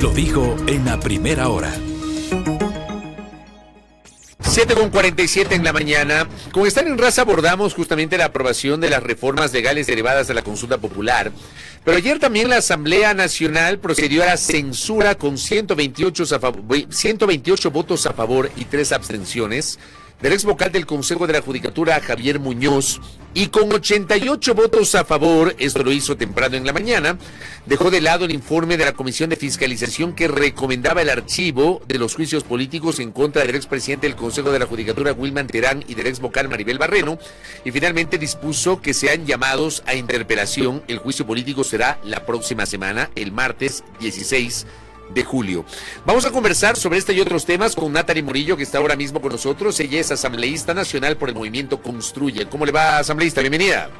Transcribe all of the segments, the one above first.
Lo dijo en la primera hora. 7:47 en la mañana. Con Estar en Raza abordamos justamente la aprobación de las reformas legales derivadas de la consulta popular. Pero ayer también la Asamblea Nacional procedió a la censura con 128 votos a favor y 3 abstenciones del ex vocal del Consejo de la Judicatura, Javier Muñoz, y con 88 votos a favor, esto lo hizo temprano en la mañana, dejó de lado el informe de la Comisión de Fiscalización que recomendaba el archivo de los juicios políticos en contra del expresidente del Consejo de la Judicatura, Wilman Terán, y del ex vocal Maribel Barreno, y finalmente dispuso que sean llamados a interpelación. El juicio político será la próxima semana, el martes 16 de julio. Vamos a conversar sobre este y otros temas con Natalie Murillo, que está ahora mismo con nosotros. Ella es asambleísta nacional por el movimiento Construye. ¿Cómo le va, asambleísta? Bienvenida.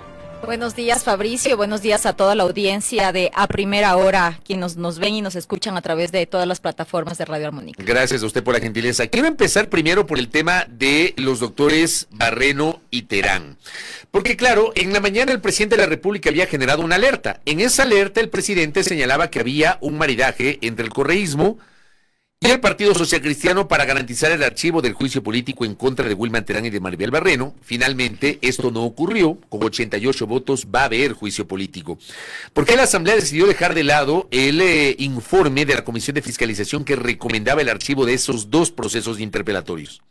Buenos días, Fabricio. Buenos días a toda la audiencia de A Primera Hora, quienes nos ven y nos escuchan a través de todas las plataformas de Radio Armónica. Gracias a usted por la gentileza. Quiero empezar primero por el tema de los doctores Barreno y Terán. Porque claro, en la mañana el presidente de la República había generado una alerta. En esa alerta el presidente señalaba que había un maridaje entre el correísmo y el Partido Social Cristiano para garantizar el archivo del juicio político en contra de Wilman Terán y de Maribel Barreno. Finalmente, esto no ocurrió. Con 88 votos va a haber juicio político. ¿Por qué la Asamblea decidió dejar de lado el informe de la Comisión de Fiscalización que recomendaba el archivo de esos 2 procesos interpelatorios?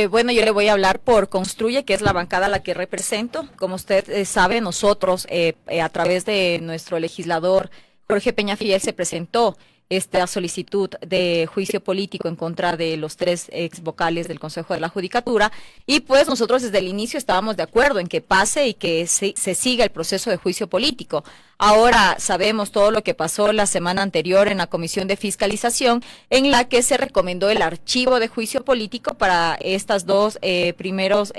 Bueno, yo le voy a hablar por Construye, que es la bancada a la que represento. Como usted sabe, nosotros, a través de nuestro legislador Jorge Peñafiel, se presentó esta solicitud de juicio político en contra de los 3 ex vocales del Consejo de la Judicatura, y pues nosotros desde el inicio estábamos de acuerdo en que pase y que se siga el proceso de juicio político. Ahora sabemos todo lo que pasó la semana anterior en la Comisión de Fiscalización, en la que se recomendó el archivo de juicio político para estas 2 primeros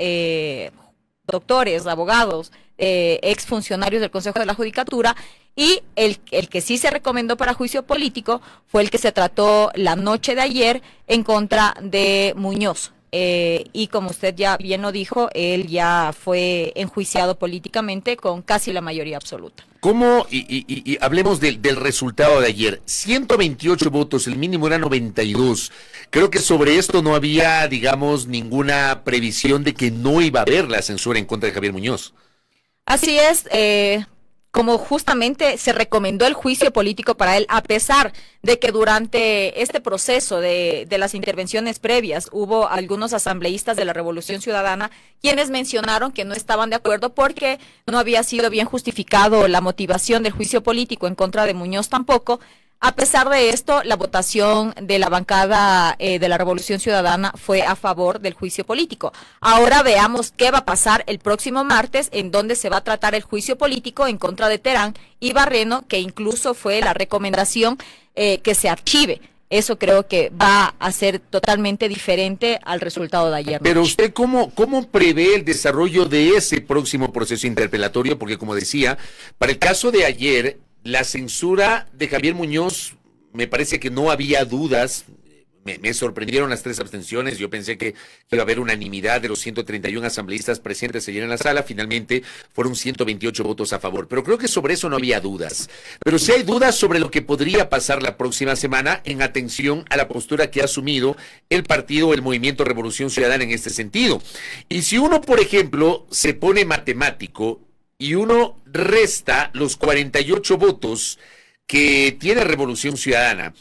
doctores, abogados, exfuncionarios del Consejo de la Judicatura, y el que sí se recomendó para juicio político fue el que se trató la noche de ayer en contra de Muñoz. Y como usted ya bien lo dijo, él ya fue enjuiciado políticamente con casi la mayoría absoluta. ¿Cómo? Y hablemos del resultado de ayer. 128 votos, el mínimo era 92. Creo que sobre esto no había, digamos, ninguna previsión de que no iba a haber la censura en contra de Javier Muñoz. Así es, como justamente se recomendó el juicio político para él, a pesar de que durante este proceso de las intervenciones previas hubo algunos asambleístas de la Revolución Ciudadana quienes mencionaron que no estaban de acuerdo porque no había sido bien justificado la motivación del juicio político en contra de Muñoz tampoco. A pesar de esto, la votación de la bancada de la Revolución Ciudadana fue a favor del juicio político. Ahora veamos qué va a pasar el próximo martes, en donde se va a tratar el juicio político en contra de Terán y Barreno, que incluso fue la recomendación que se archive. Eso creo que va a ser totalmente diferente al resultado de ayer. Pero usted, ¿cómo prevé el desarrollo de ese próximo proceso interpelatorio? Porque como decía, para el caso de ayer, la censura de Javier Muñoz, me parece que no había dudas. Me sorprendieron las 3 abstenciones. Yo pensé que iba a haber unanimidad de los 131 asambleístas presentes ayer en la sala. Finalmente fueron 128 votos a favor. Pero creo que sobre eso no había dudas. Pero sí hay dudas sobre lo que podría pasar la próxima semana en atención a la postura que ha asumido el partido, el Movimiento Revolución Ciudadana en este sentido. Y si uno, por ejemplo, se pone matemático y uno resta los 48 votos que tiene Revolución Ciudadana,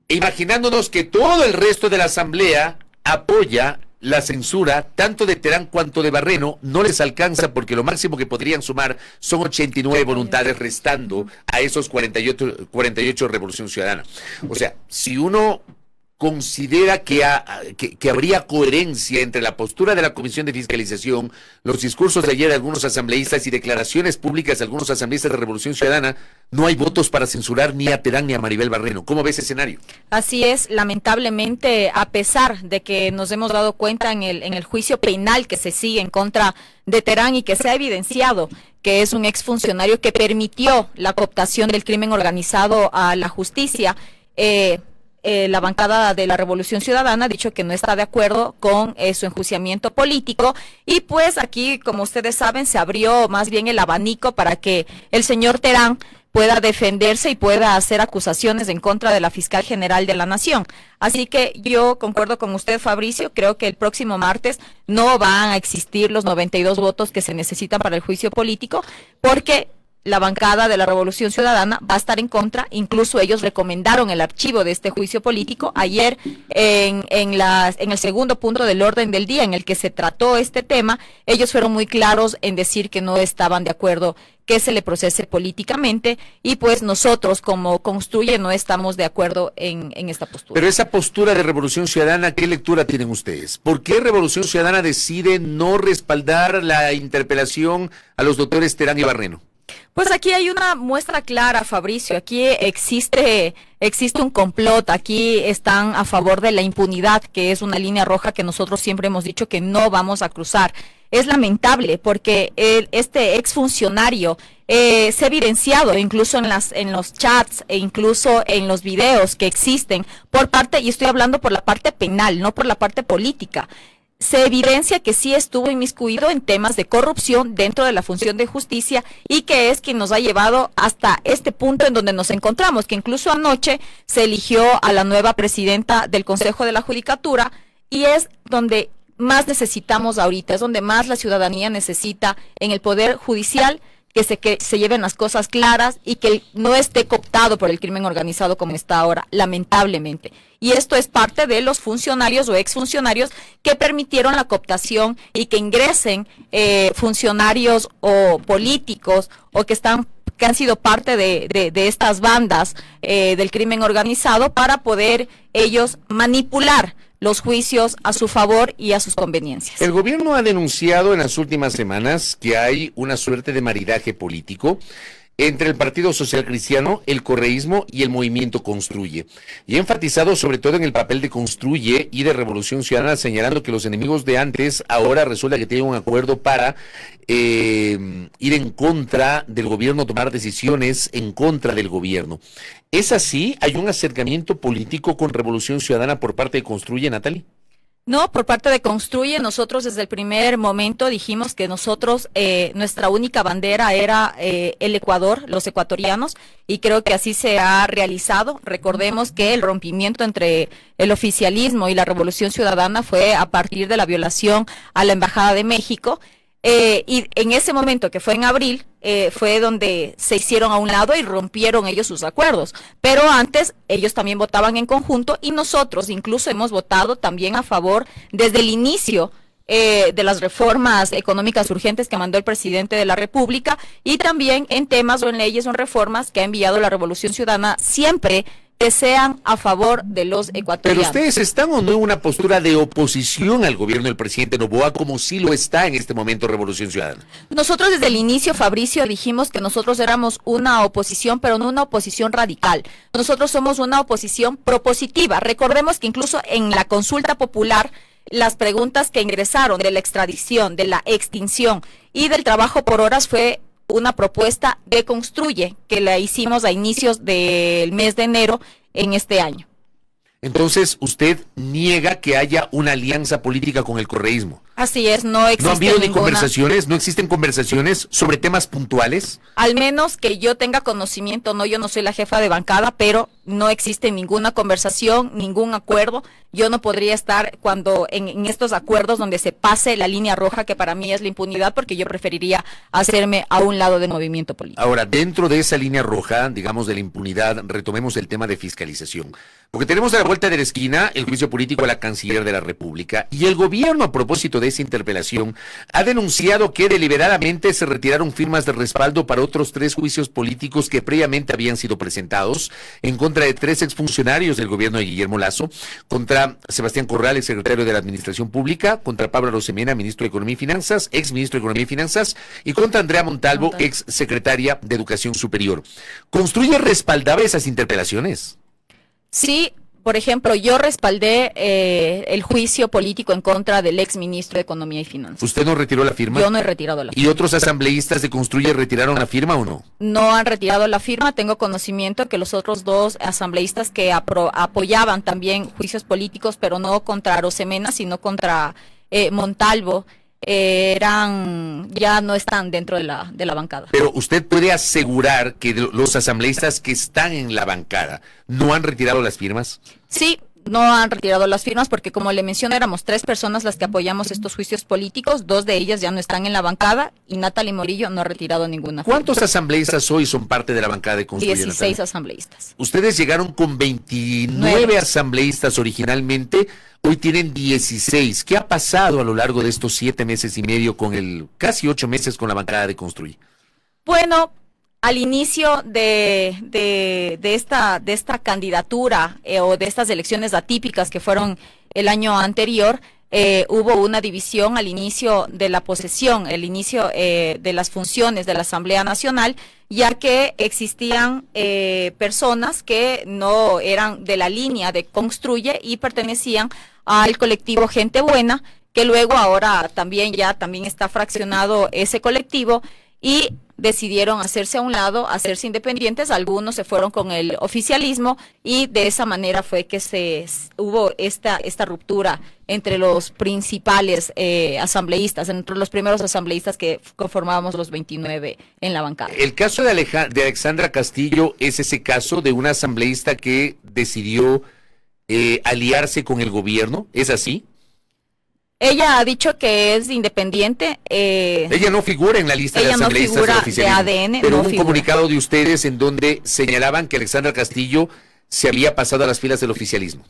imaginándonos que todo el resto de la Asamblea apoya la censura, tanto de Terán cuanto de Barreno, no les alcanza porque lo máximo que podrían sumar son 89 voluntades restando a esos 48 Revolución Ciudadana. O sea, si uno considera que habría coherencia entre la postura de la Comisión de Fiscalización, los discursos de ayer de algunos asambleístas y declaraciones públicas de algunos asambleístas de Revolución Ciudadana, no hay votos para censurar ni a Terán ni a Maribel Barreno. ¿Cómo ve ese escenario? Así es, lamentablemente, a pesar de que nos hemos dado cuenta en el juicio penal que se sigue en contra de Terán y que se ha evidenciado que es un exfuncionario que permitió la cooptación del crimen organizado a la justicia, la bancada de la Revolución Ciudadana ha dicho que no está de acuerdo con su enjuiciamiento político, y pues aquí, como ustedes saben, se abrió más bien el abanico para que el señor Terán pueda defenderse y pueda hacer acusaciones en contra de la fiscal general de la Nación. Así que yo concuerdo con usted, Fabricio, creo que el próximo martes no van a existir los 92 votos que se necesitan para el juicio político, porque la bancada de la Revolución Ciudadana va a estar en contra. Incluso ellos recomendaron el archivo de este juicio político. Ayer, en el segundo punto del orden del día en el que se trató este tema, ellos fueron muy claros en decir que no estaban de acuerdo que se le procese políticamente, y pues nosotros como Construye no estamos de acuerdo en esta postura. Pero esa postura de Revolución Ciudadana, ¿qué lectura tienen ustedes? ¿Por qué Revolución Ciudadana decide no respaldar la interpelación a los doctores Terán y Barreno? Pues aquí hay una muestra clara, Fabricio. Aquí existe un complot. Aquí están a favor de la impunidad, que es una línea roja que nosotros siempre hemos dicho que no vamos a cruzar. Es lamentable porque este exfuncionario se ha evidenciado incluso en los chats e incluso en los videos que existen por parte, y estoy hablando por la parte penal, no por la parte política. Se evidencia que sí estuvo inmiscuido en temas de corrupción dentro de la función de justicia, y que es quien nos ha llevado hasta este punto en donde nos encontramos, que incluso anoche se eligió a la nueva presidenta del Consejo de la Judicatura, y es donde más necesitamos ahorita, es donde más la ciudadanía necesita en el Poder Judicial, que se lleven las cosas claras y que no esté cooptado por el crimen organizado como está ahora, lamentablemente. Y esto es parte de los funcionarios o exfuncionarios que permitieron la cooptación y que ingresen funcionarios o políticos o que han sido parte de estas bandas del crimen organizado para poder ellos manipular los juicios a su favor y a sus conveniencias. El gobierno ha denunciado en las últimas semanas que hay una suerte de maridaje político entre el Partido Social Cristiano, el correísmo y el Movimiento Construye. Y ha enfatizado sobre todo en el papel de Construye y de Revolución Ciudadana, señalando que los enemigos de antes ahora resulta que tienen un acuerdo para ir en contra del gobierno, tomar decisiones en contra del gobierno. ¿Es así? ¿Hay un acercamiento político con Revolución Ciudadana por parte de Construye, Natalie? No, por parte de Construye, nosotros desde el primer momento dijimos que nosotros, nuestra única bandera era el Ecuador, los ecuatorianos, y creo que así se ha realizado. Recordemos que el rompimiento entre el oficialismo y la Revolución Ciudadana fue a partir de la violación a la Embajada de México. Y en ese momento, que fue en abril, fue donde se hicieron a un lado y rompieron ellos sus acuerdos. Pero antes ellos también votaban en conjunto, y nosotros incluso hemos votado también a favor desde el inicio de las reformas económicas urgentes que mandó el presidente de la República, y también en temas o en leyes o en reformas que ha enviado la Revolución Ciudadana, siempre que sean a favor de los ecuatorianos. Pero ustedes están o no en una postura de oposición al gobierno del presidente Noboa, como sí lo está en este momento Revolución Ciudadana. Nosotros desde el inicio, Fabricio, dijimos que nosotros éramos una oposición, pero no una oposición radical. Nosotros somos una oposición propositiva. Recordemos que incluso en la consulta popular, las preguntas que ingresaron de la extradición, de la extinción y del trabajo por horas fue una propuesta de Construye, que la hicimos a inicios del mes de enero en este año. Entonces, usted niega que haya una alianza política con el correísmo. Así es, no existe. ¿No han habido ni ninguna conversaciones? ¿No existen conversaciones sobre temas puntuales? Al menos que yo tenga conocimiento, no, yo no soy la jefa de bancada, pero no existe ninguna conversación, ningún acuerdo. Yo no podría estar cuando en estos acuerdos donde se pase la línea roja, que para mí es la impunidad, porque yo preferiría hacerme a un lado del movimiento político. Ahora, dentro de esa línea roja, digamos, de la impunidad, retomemos el tema de fiscalización. Porque tenemos a la vuelta de la esquina el juicio político a la canciller de la República, y el gobierno, a propósito de esa interpelación, ha denunciado que deliberadamente se retiraron firmas de respaldo para otros 3 juicios políticos que previamente habían sido presentados en contra de 3 exfuncionarios del gobierno de Guillermo Lasso, contra Sebastián Corrales, secretario de la Administración Pública, contra Pablo Arosemena, ministro de Economía y Finanzas, ex ministro de Economía y Finanzas, y contra Andrea Montalvo, ex secretaria de Educación Superior. ¿Construye respaldaba esas interpelaciones? Sí. Por ejemplo, yo respaldé el juicio político en contra del ex ministro de Economía y Finanzas. ¿Usted no retiró la firma? Yo no he retirado la firma. ¿Y otros asambleístas de Construye retiraron la firma o no? No han retirado la firma. Tengo conocimiento que los otros 2 asambleístas que apoyaban también juicios políticos, pero no contra Arosemena, sino contra Montalvo, ya no están dentro de la bancada. Pero usted puede asegurar que los asambleístas que están en la bancada no han retirado las firmas. Sí, no han retirado las firmas porque, como le mencioné, éramos 3 personas las que apoyamos estos juicios políticos, 2 de ellas ya no están en la bancada y Natalie Morillo no ha retirado ninguna firma. ¿Cuántos asambleístas hoy son parte de la bancada de Construye, 16 Natalia? asambleístas. Ustedes llegaron con 29 asambleístas originalmente, hoy tienen 16. ¿Qué ha pasado a lo largo de estos 7 meses y medio casi 8 meses con la bancada de Construye? Bueno, al inicio de esta candidatura o de estas elecciones atípicas que fueron el año anterior, hubo una división al inicio de la posesión, el inicio de las funciones de la Asamblea Nacional, ya que existían personas que no eran de la línea de Construye y pertenecían al colectivo Gente Buena, que luego ahora también está fraccionado ese colectivo y decidieron hacerse a un lado, hacerse independientes. Algunos se fueron con el oficialismo y de esa manera fue que hubo esta ruptura entre los principales asambleístas, entre los primeros asambleístas que conformábamos los 29 en la bancada. El caso de Alexandra Castillo es ese caso de una asambleísta que decidió aliarse con el gobierno, ¿es así? Ella ha dicho que es independiente. Ella no figura en la lista de asambleístas del oficialismo. De ADN, pero no un figura. comunicado de ustedes en donde señalaban que Alexandra Castillo se había pasado a las filas del oficialismo.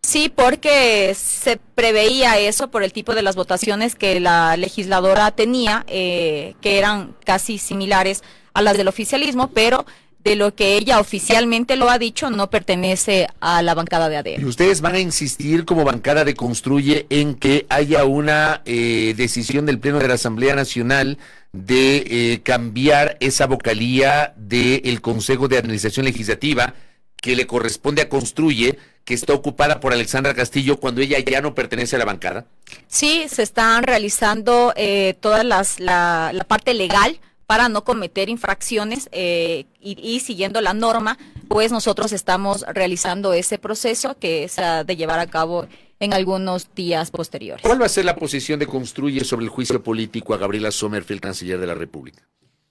Sí, porque se preveía eso por el tipo de las votaciones que la legisladora tenía, que eran casi similares a las del oficialismo, pero de lo que ella oficialmente lo ha dicho, no pertenece a la bancada de ¿Y ADN. ustedes van a insistir como bancada de Construye en que haya una decisión del Pleno de la Asamblea Nacional de cambiar esa vocalía del Consejo de Administración Legislativa que le corresponde a Construye, que está ocupada por Alexandra Castillo cuando ella ya no pertenece a la bancada? Sí, se están realizando toda la parte legal para no cometer infracciones y siguiendo la norma, pues nosotros estamos realizando ese proceso que se ha de llevar a cabo en algunos días posteriores. ¿Cuál va a ser la posición de Construye sobre el juicio político a Gabriela Sommerfeld, canciller de la República?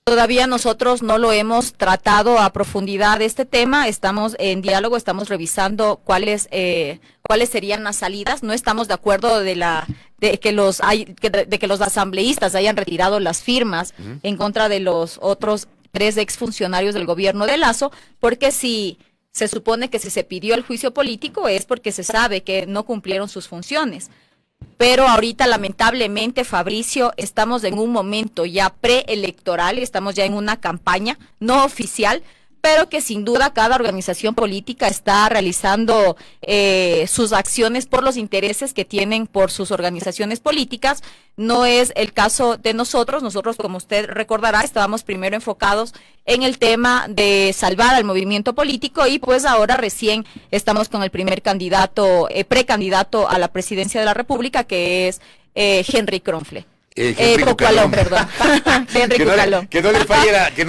Todavía nosotros no lo hemos tratado a profundidad este tema, estamos en diálogo, estamos revisando cuáles serían las salidas. No estamos de acuerdo de que los asambleístas hayan retirado las firmas en contra de los otros 3 exfuncionarios del gobierno de Lazo, porque si se supone que si se pidió el juicio político es porque se sabe que no cumplieron sus funciones. Pero ahorita, lamentablemente, Fabricio, estamos en un momento ya preelectoral, estamos ya en una campaña no oficial, pero que sin duda cada organización política está realizando sus acciones por los intereses que tienen por sus organizaciones políticas. No es el caso de nosotros. Nosotros, como usted recordará, estábamos primero enfocados en el tema de salvar al movimiento político y pues ahora recién estamos con el primer precandidato a la presidencia de la República, que es Henry Kronfle. Henry Cucalón, perdón. Henry Cucalón. Que no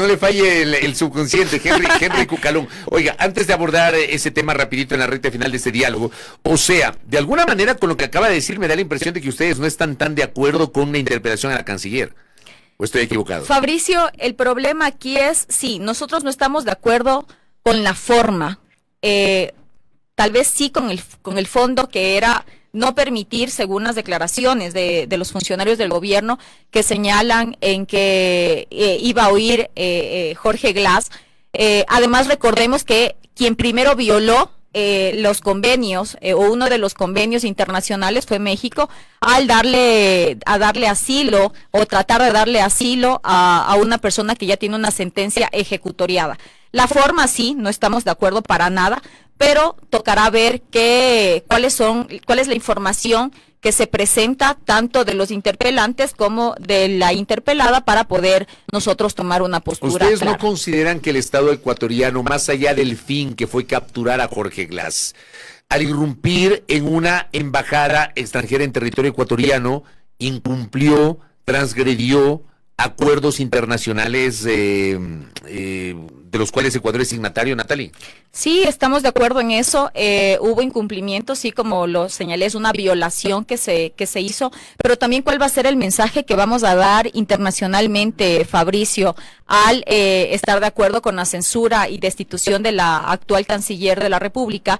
le falle el subconsciente, Henry Cucalón. Oiga, antes de abordar ese tema rapidito en la recta final de este diálogo, o sea, de alguna manera con lo que acaba de decir me da la impresión de que ustedes no están tan de acuerdo con la interpelación a la canciller. ¿O estoy equivocado? Fabricio, el problema aquí es, sí, nosotros no estamos de acuerdo con la forma, tal vez sí con el fondo, que era no permitir, según las declaraciones de los funcionarios del gobierno que señalan en que iba a oír Jorge Glass. Además, recordemos que quien primero violó los convenios o uno de los convenios internacionales fue México al darle asilo o tratar de darle asilo a una persona que ya tiene una sentencia ejecutoriada. La forma sí, no estamos de acuerdo para nada, pero tocará ver cuál es la información que se presenta tanto de los interpelantes como de la interpelada para poder nosotros tomar una postura. ¿Ustedes clara? no consideran que el Estado ecuatoriano, más allá del fin que fue capturar a Jorge Glass, al irrumpir en una embajada extranjera en territorio ecuatoriano, incumplió, transgredió acuerdos internacionales de los cuales Ecuador es signatario, Natalie? Sí, estamos de acuerdo en eso. Hubo incumplimientos, sí, como lo señalé, es una violación que se hizo, pero también cuál va a ser el mensaje que vamos a dar internacionalmente, Fabricio, al estar de acuerdo con la censura y destitución de la actual canciller de la República.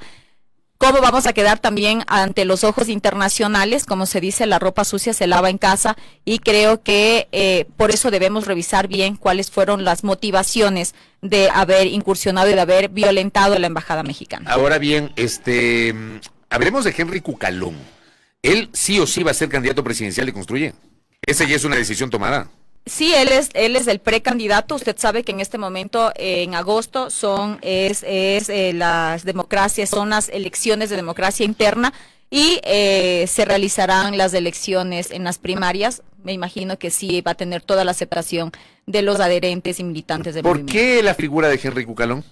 ¿Cómo vamos a quedar también ante los ojos internacionales? Como se dice, la ropa sucia se lava en casa, y creo que por eso debemos revisar bien cuáles fueron las motivaciones de haber incursionado y de haber violentado la embajada mexicana. Ahora bien, hablemos de Henry Cucalón. Él sí o sí va a ser candidato presidencial de Construye. Esa ya es una decisión tomada. Sí, él es el precandidato. Usted sabe que en este momento, en agosto, las democracias, son las elecciones de democracia interna, y se realizarán las elecciones en las primarias. Me imagino que sí va a tener toda la aceptación de los adherentes y militantes del movimiento. ¿Por qué la figura de Henry Cucalón?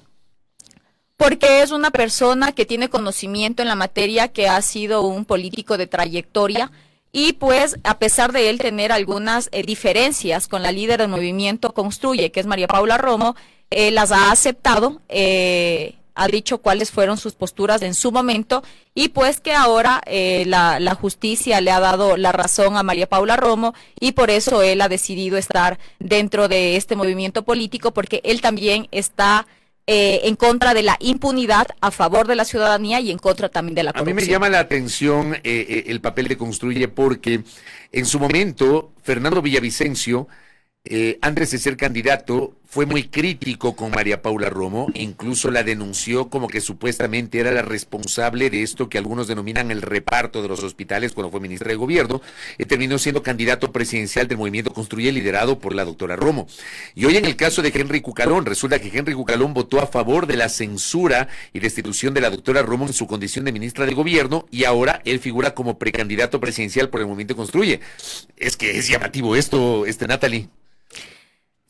Porque es una persona que tiene conocimiento en la materia, que ha sido un político de trayectoria. Y pues, a pesar de él tener algunas diferencias con la líder del movimiento Construye, que es María Paula Romo, las ha aceptado, ha dicho cuáles fueron sus posturas en su momento, y pues que ahora la justicia le ha dado la razón a María Paula Romo, y por eso él ha decidido estar dentro de este movimiento político, porque él también está en contra de la impunidad, a favor de la ciudadanía y en contra también de la corrupción. A mí me llama la atención el papel de Construye, porque en su momento Fernando Villavicencio, antes de ser candidato, fue muy crítico con María Paula Romo, incluso la denunció como que supuestamente era la responsable de esto que algunos denominan el reparto de los hospitales cuando fue ministra de gobierno. Terminó siendo candidato presidencial del movimiento Construye, liderado por la doctora Romo. Y hoy, en el caso de Henry Cucalón, resulta que Henry Cucalón votó a favor de la censura y destitución de la doctora Romo en su condición de ministra de gobierno, y ahora él figura como precandidato presidencial por el movimiento Construye. Es que es llamativo esto, Natalie.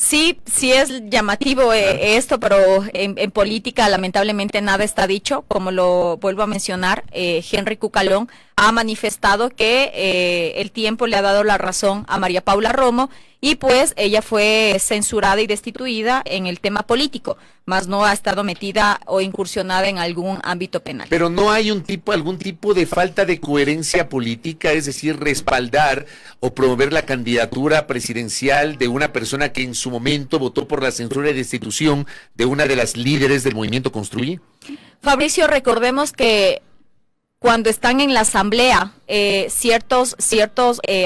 Sí, sí es llamativo esto, pero en política lamentablemente nada está dicho. Como lo vuelvo a mencionar, Henry Cucalón ha manifestado que el tiempo le ha dado la razón a María Paula Romo, y pues ella fue censurada y destituida en el tema político, más no ha estado metida o incursionada en algún ámbito penal. Pero no hay algún tipo de falta de coherencia política, es decir, respaldar o promover la candidatura presidencial de una persona que en su momento votó por la censura y destitución de una de las líderes del movimiento Construye. Fabricio, recordemos que cuando están en la asamblea, ciertos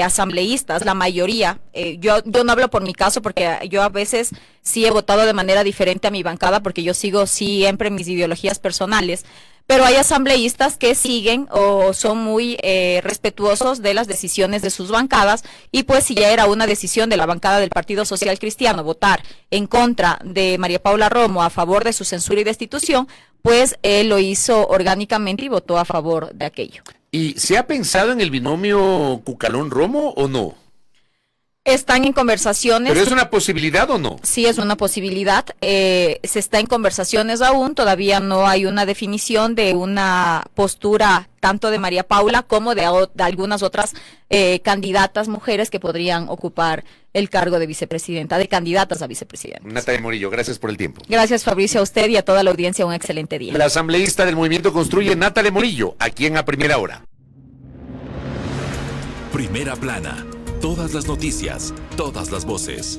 asambleístas, la mayoría, yo no hablo por mi caso, porque yo a veces sí he votado de manera diferente a mi bancada, porque yo sigo siempre mis ideologías personales, pero hay asambleístas que siguen o son muy respetuosos de las decisiones de sus bancadas, y pues si ya era una decisión de la bancada del Partido Social Cristiano votar en contra de María Paula Romo, a favor de su censura y destitución, pues él lo hizo orgánicamente y votó a favor de aquello. ¿Y se ha pensado en el binomio Cucalón-Romo o no? Están en conversaciones. ¿Pero es una posibilidad o no? Sí, es una posibilidad. Se está en conversaciones aún. Todavía no hay una definición de una postura tanto de María Paula como de algunas otras candidatas mujeres que podrían ocupar el cargo de vicepresidenta, de candidatas a vicepresidenta. Natalia Morillo, gracias por el tiempo. Gracias, Fabricio, a usted y a toda la audiencia. Un excelente día. La asambleísta del movimiento Construye, Natalia Morillo, aquí en A Primera Hora. Primera Plana. Todas las noticias, todas las voces.